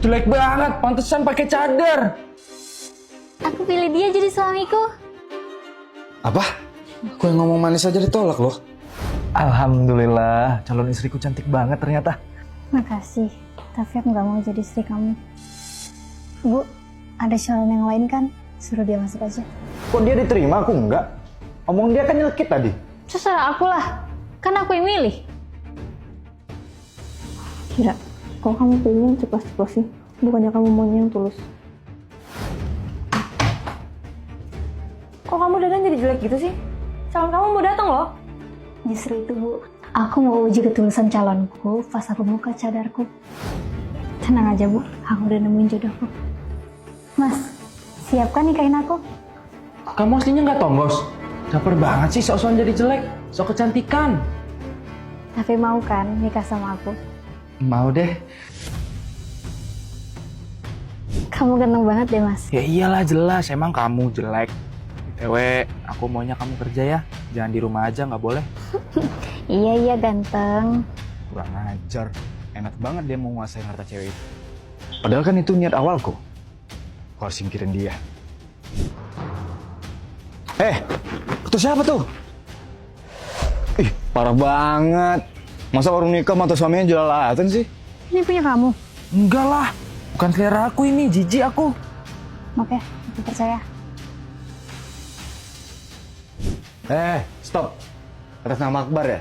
Jelek banget, pantesan pakai cadar. Aku pilih dia jadi suamiku. Apa? Aku yang ngomong manis aja ditolak loh. Alhamdulillah, calon istriku cantik banget ternyata. Makasih, tapi aku nggak mau jadi istri kamu. Bu, ada calon yang lain kan? Suruh dia masuk aja. Kok dia diterima, aku enggak? Omong dia kan nyelekit tadi. Terserah aku lah, kan aku yang milih. Kira, kalau kamu pengen ceplos-ceplos sih, bukannya kamu maunya yang tulus. Kok kamu dandan jadi jelek gitu sih? Calon kamu mau datang loh. Justru itu, Bu. Aku mau uji ketulusan calonku pas aku buka cadarku. Tenang aja, Bu. Aku udah nemuin jodohku. Mas, siap kan nikahin aku? Kamu aslinya nggak tombos? Caper banget sih sok-sokan jadi jelek, sok kecantikan. Tapi mau kan nikah sama aku? Mau deh. Kamu ganteng banget deh, Mas. Ya iyalah jelas, emang kamu jelek. BTW, aku maunya kamu kerja ya. Jangan di rumah aja, nggak boleh. Iya, ganteng. Kurang ajar. Enak banget dia mau nguasain harta cewek itu. Padahal kan itu niat awalku. Aku harus singkirin dia. Itu siapa tuh? Ih, parah banget. Masa warung nikah mata suaminya jelalatan sih? Ini punya kamu? Enggak lah, bukan selera aku ini, jijik aku. Oke, aku percaya. Stop. Atas nama Akbar ya?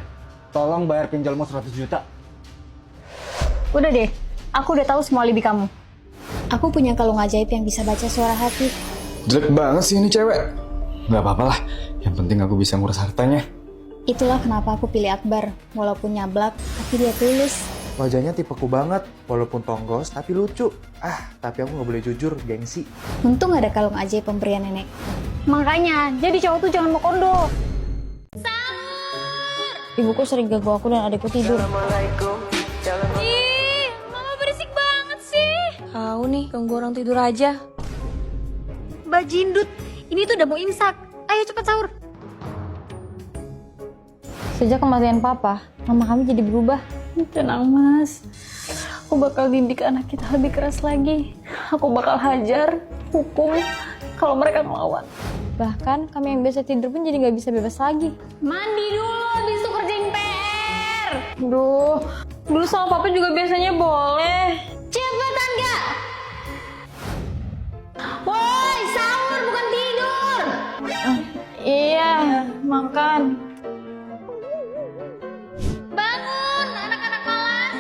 Tolong bayar pinjalmu 100 juta. Udah deh, aku udah tahu semua alibi kamu. Aku punya kalung ajaib yang bisa baca suara hati. Jelek banget sih ini cewek. Gak apa-apa lah, yang penting aku bisa ngurus hartanya. Itulah kenapa aku pilih Akbar. Walaupun nyablak, tapi dia tulus. Wajahnya tipeku banget, walaupun tonggos tapi lucu. Tapi aku nggak boleh jujur, gengsi. Untung ada kalung ajaib pemberian nenek. Makanya, jadi cowok tuh jangan mau kondo. Ibuku sering ganggu aku dan adikku tidur. Ih, mama berisik banget sih. Tahu nih, ganggu orang tidur aja. Mbak Jindut, ini tuh udah mau imsak. Ayo cepet sahur. Sejak kematian papa, mama kami jadi berubah. Tenang mas, aku bakal didik anak kita lebih keras lagi. Aku bakal hajar, hukum, kalau mereka ngelawan. Bahkan kami yang biasa tidur pun jadi nggak bisa bebas lagi. Mandi dulu, habis itu kerjain PR. Duh, dulu sama papa juga biasanya boleh. Cepetan gak? Woi, sahur bukan tidur. Iya, makan. Bangun, anak-anak kelas.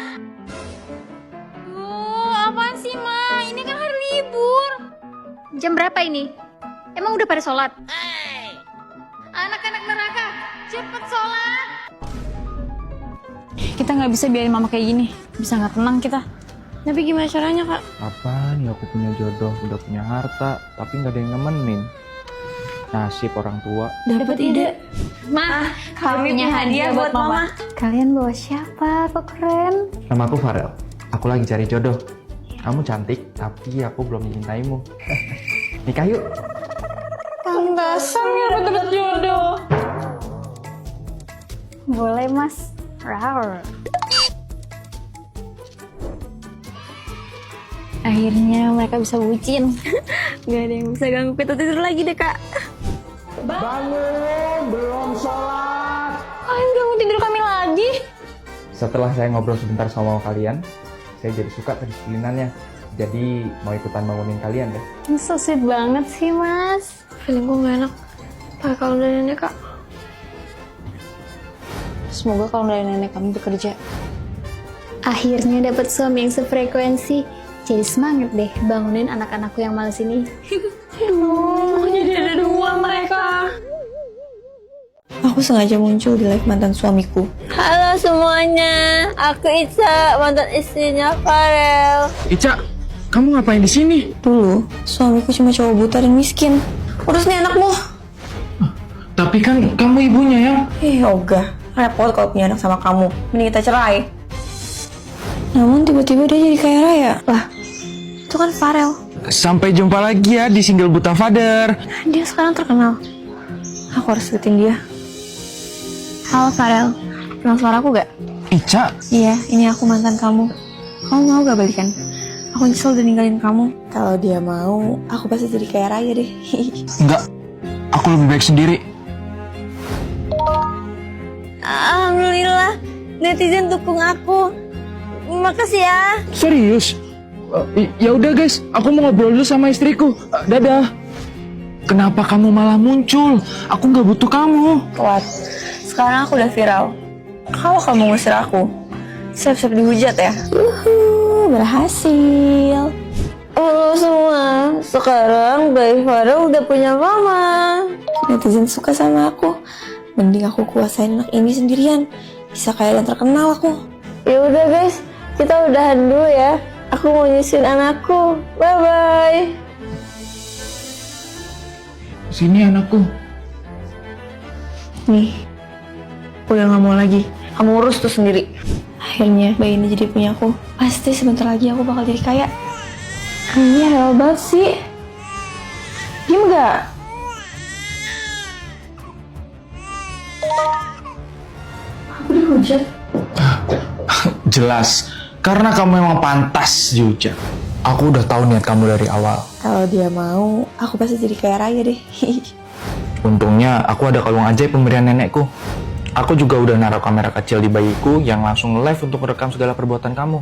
Apaan sih, Ma? Ini kan hari libur. Jam berapa ini? Emang udah pada sholat? Anak-anak neraka, cepet sholat. Kita nggak bisa biarin mama kayak gini. Bisa nggak tenang kita. Tapi gimana caranya kak? Apaan ya aku punya jodoh, udah punya harta, tapi nggak ada yang nemenin. Nasib orang tua. Dapat ide. Ma, kami punya hadiah buat mama. Kalian bawa siapa? Kok keren? Nama aku Farel, aku lagi cari jodoh. Kamu cantik, tapi aku belum mencintaimu. Nikah yuk. Pantasan ya dapat jodoh. Boleh, Mas. Rawr. Akhirnya mereka bisa bucin. Gak ada yang bisa ganggu kita tidur lagi deh kak. Bangun, belum sholat. Kalian ganggu tidur kami lagi. Setelah saya ngobrol sebentar sama kalian, saya jadi suka kedisiplinannya. Jadi mau ikutan bangunin kalian deh. So sweet banget sih mas. Feeling gue gak enak pakai kalung dari nenek kak. Semoga kalung dari nenek kami bekerja. Akhirnya dapat suami yang sefrekuensi. Jadi semangat deh bangunin anak-anakku yang males ini. Aduh, jadi ada dua mereka. Aku sengaja muncul di live mantan suamiku. Halo semuanya, aku Ica, mantan istrinya Farel. Ica, kamu ngapain di sini? Dulu, suamiku cuma cowok buta dan miskin. Urus nih anakmu. Tapi kan kamu ibunya ya. Ogah, repot kalau punya anak sama kamu. Mending kita cerai. Namun tiba-tiba dia jadi kaya raya. Lah, itu kan Farel. Sampai jumpa lagi ya di single Buta Father. Dia sekarang terkenal. Aku harus deketin dia. Halo Farel, kenal suara aku gak? Ica, Iya, ini aku mantan kamu. Kamu mau gak balikan? Aku nyesel udah ninggalin kamu. Kalau dia mau, aku pasti jadi kayak Raya deh. Enggak, aku lebih baik sendiri. Alhamdulillah, netizen dukung aku. Makasih ya. Serius? Ya udah guys, aku mau ngobrol dulu sama istriku. Dadah. Kenapa kamu malah muncul? Aku nggak butuh kamu. Kuat. Sekarang aku udah viral. Kalau kamu ngusir aku, siap-siap dihujat ya. Berhasil. Oh semua, sekarang Bayi Farel udah punya mama. Netizen suka sama aku. Mending aku kuasain anak ini sendirian. Bisa kayak yang terkenal aku. Ya udah guys, kita udahan dulu ya. Aku mau nyusuin anakku. Bye bye. Sini anakku. Nih, udah gak mau lagi. Kamu urus tuh sendiri. Akhirnya bayi ini jadi punya aku. Pasti sebentar lagi aku bakal jadi kaya. Iya, hebat sih. Diem gak? Aku dihujat. Jelas, karena kamu memang pantas dihujat. Aku udah tahu niat kamu dari awal. Kalau dia mau, aku pasti jadi kayak Raya deh. Untungnya aku ada kalung ajaib pemberian nenekku. Aku juga udah naruh kamera kecil di bayiku yang langsung live untuk merekam segala perbuatan kamu.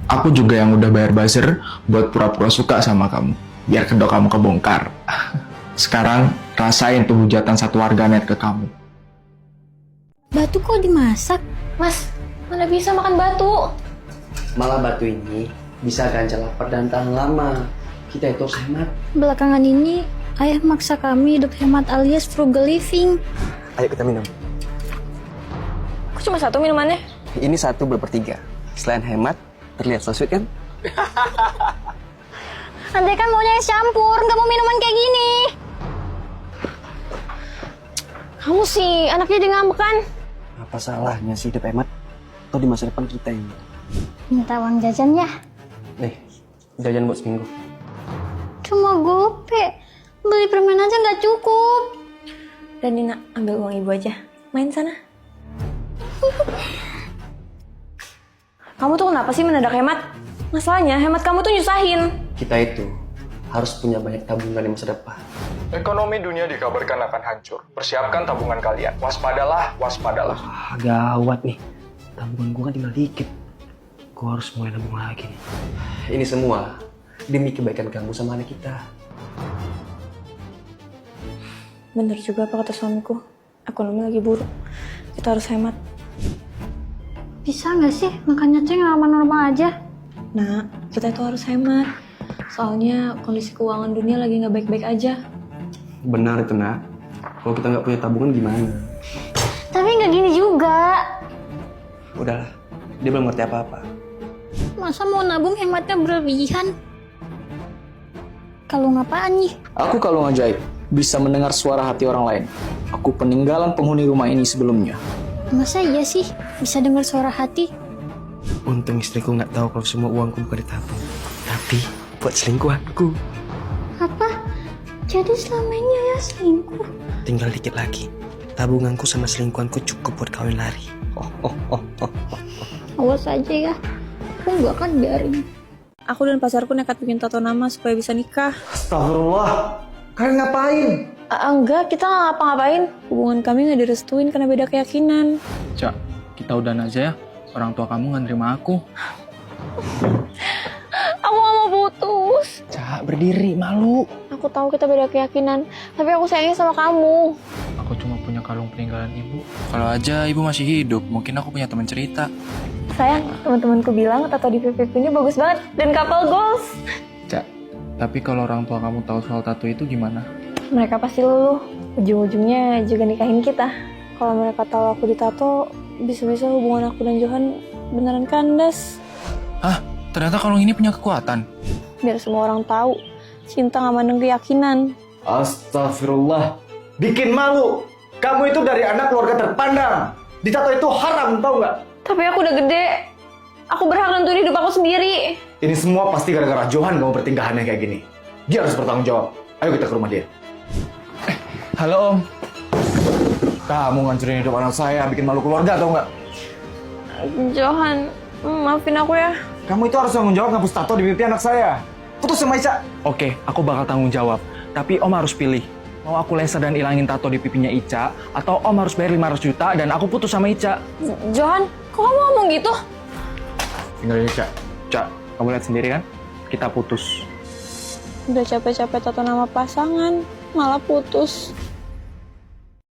Aku juga yang udah bayar buzzer buat pura-pura suka sama kamu, biar kedok kamu kebongkar. Sekarang rasain tuh hujatan satu warganet ke kamu. Batu kok dimasak? Mas, mana bisa makan batu? Malah batu ini bisa ganjal lapar dan tahan lama. Kita itu harus hemat. Belakangan ini, ayah maksa kami hidup hemat alias frugal living. Ayo kita minum. Kok cuma satu minumannya? Ini satu berpertiga. Selain hemat, terlihat so sweet kan? Andai kan maunya es campur, nggak mau minuman kayak gini. Kamu sih, anaknya dia ngambek kan? Apa salahnya sih hidup hemat? Atau di masa depan kita ini? Minta uang jajan ya? Nih, jajan buat seminggu. Cuma gope. Beli permen aja nggak cukup. Dan Nina, ambil uang ibu aja. Main sana. Kamu tuh kenapa sih mendadak hemat? Masalahnya hemat kamu tuh nyusahin. Kita itu harus punya banyak tabungan di masa depan. Ekonomi dunia dikabarkan akan hancur. Persiapkan tabungan kalian. Waspadalah, waspadalah. Gawat nih. Tabungan gue kan tinggal dikit. Gue harus mulai nabung lagi nih. Ini semua demi kebaikan kamu sama anak kita. Bener juga apa kata suamiku. Ekonomi lagi buruk. Kita harus hemat. Bisa nggak sih makannya tuh yang normal-normal aja? Nah, kita itu harus hemat. Soalnya kondisi keuangan dunia lagi nggak baik-baik aja. Benar itu, Nak. Kalau kita nggak punya tabungan gimana? Tapi nggak gini juga. Udahlah, dia belum ngerti apa-apa. Masa mau nabung hematnya berlebihan? Kalung apaan nih? Aku kalung ajaib, bisa mendengar suara hati orang lain. Aku peninggalan penghuni rumah ini sebelumnya. Masa iya sih bisa dengar suara hati? Untung istriku nggak tahu kalau semua uangku bukan ditabung, tapi buat selingkuhanku. Apa? Jadi selama ini ya selingkuh? Tinggal dikit lagi. Tabunganku sama selingkuhanku cukup buat kawin lari. Awas aja ya. Aku nggak akan biarin. Aku dan pacarku nekat bikin tato nama supaya bisa nikah. Astagfirullah. Kalian ngapain? Enggak, kita nggak ngapa-ngapain. Hubungan kami nggak direstuin karena beda keyakinan. Cak, kita udahan aja ya. Orang tua kamu nggak nerima aku. Aku nggak mau putus. Cak, berdiri, malu. Aku tahu kita beda keyakinan, tapi aku sayangnya sama kamu. Aku cuma punya kalung peninggalan ibu. Kalau aja ibu masih hidup, mungkin aku punya teman cerita. Sayang, teman-temanku bilang tato di pipiku ini bagus banget dan couple goals. Cak, tapi kalau orang tua kamu tahu soal tato itu gimana? Mereka pasti luluh. Ujung-ujungnya juga nikahin kita. Kalau mereka tahu aku ditato, bisa-bisa hubungan aku dan Johan beneran kandas. Hah? Ternyata kalung ini punya kekuatan. Biar semua orang tahu, cinta nggak mandang keyakinan. Astagfirullah. Bikin malu. Kamu itu dari anak keluarga terpandang. Ditato itu haram, tau nggak? Tapi aku udah gede. Aku berhak nentuin hidup aku sendiri. Ini semua pasti gara-gara Johan kamu bertingkahannya kayak gini. Dia harus bertanggung jawab. Ayo kita ke rumah dia. Halo Om. Kamu ngancurin hidup anak saya, bikin malu keluarga tau nggak? Johan, maafin aku ya. Kamu itu harus tanggung jawab ngapus tato di pipi anak saya. Putus sama Ica. Oke, aku bakal tanggung jawab. Tapi Om harus pilih. Mau aku laser dan ilangin tato di pipinya Ica, atau Om harus bayar 500 juta dan aku putus sama Ica. Johan, kok kamu ngomong gitu? Tinggalin Ica. Ica, kamu lihat sendiri kan? Kita putus. Udah capek-capek tato nama pasangan, malah putus.